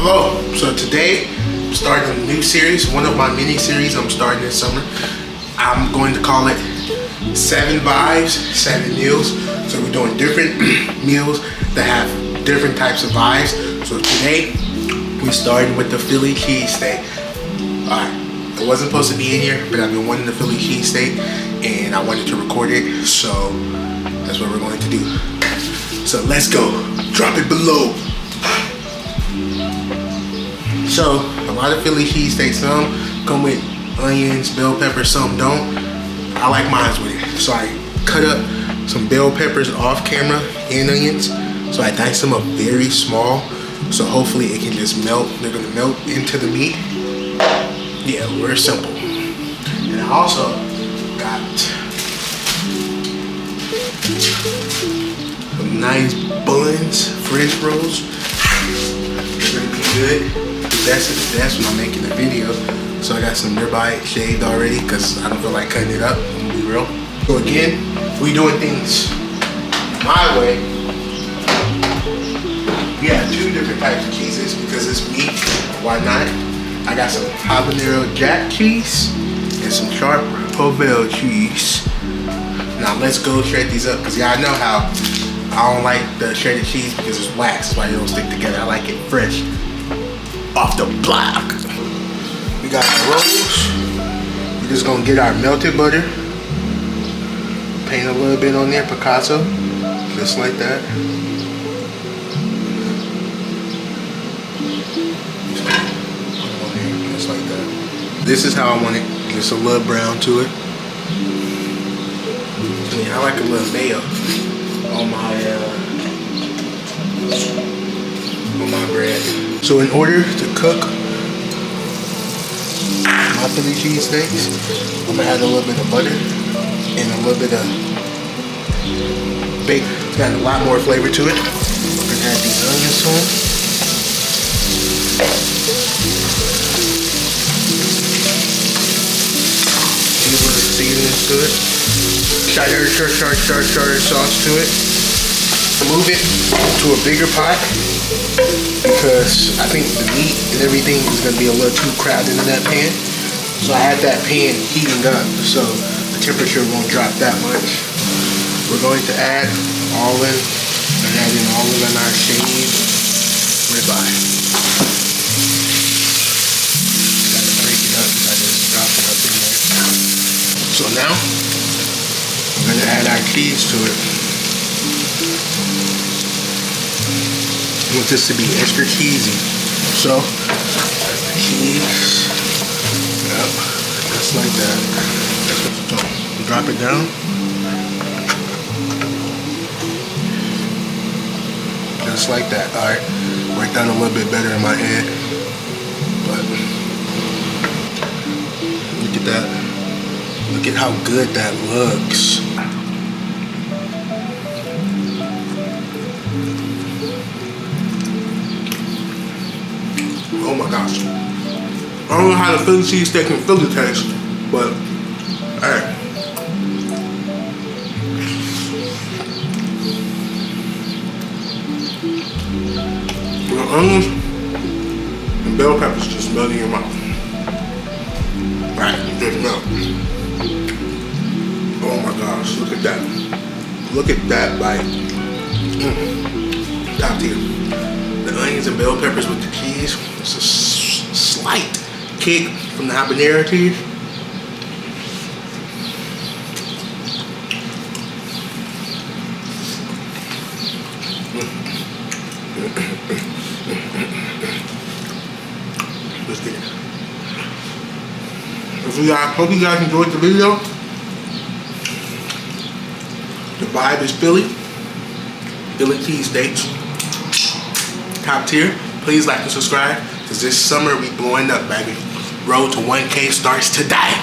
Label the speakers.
Speaker 1: Hello, so today I'm starting a new series, one of my mini series I'm starting this summer. I'm going to call it 7 Vibes, 7 Meals. So we're doing different meals that have different types of vibes. So today we're starting with the Philly Cheesesteak. Alright, it wasn't supposed to be in here, but I've been wanting the Philly Cheesesteak and I wanted to record it, so that's what we're going to do. So let's go, drop it below. So, a lot of Philly cheesesteaks, some come with onions, bell peppers, some don't. I like mine with it. So I cut up some bell peppers off camera and onions. So I dice them up very small. So hopefully it can just melt. They're gonna melt into the meat. Yeah, we're simple. And I also got some nice buns, French rolls. They're gonna be good. That's when I'm making the video. So I got some ribeye shaved already because I don't feel like cutting it up, I'm gonna be real. So again, we doing things my way. We have 2 different types of cheeses because it's meat, why not? I got some habanero jack cheese and some sharp Vibez cheese. Now let's go shred these up because y'all know how I don't like the shredded cheese because it's wax, that's why they don't stick together. I like it fresh. Off the block. We got our rolls. We're just gonna get our melted butter. Paint a little bit on there, Picasso. Just like that. Just like that. This is how I want it. Just a little brown to it. I like a little mayo on my bread. So in order to cook my Philly cheesesteaks, I'm gonna add a little bit of butter and a little bit of bacon. It's got a lot more flavor to it. We're gonna add these onions to it. A little bit of seasoning to it. Tartar sauce to it. Move it to a bigger pot because I think the meat and everything is going to be a little too crowded in that pan. So I had that pan heating up so the temperature won't drop that much. We're going to add all in our shaved ribeye. Gotta break it up because I just dropped it up in there. So now we're going to add our cheese to it. I want this to be extra cheesy. So, cheese. Yep, just like that. So, drop it down. Just like that. Alright. Worked out a little bit better in my head. But look at that. Look at how good that looks. Oh my gosh. I don't know how the Philly cheesesteak in Philly tastes, but hey. The onions and bell peppers just melt in your mouth. Right, just melt. Oh my gosh, look at that. Look at that bite. Top tier. The onions and bell peppers with the cheese. It's a slight kick from the habanero cheese. Let's get it. Hope you guys enjoyed the video. The vibe is Philly cheesesteaks. Top tier. Please like and subscribe because this summer we blowing up, baby. Road to 1K starts today.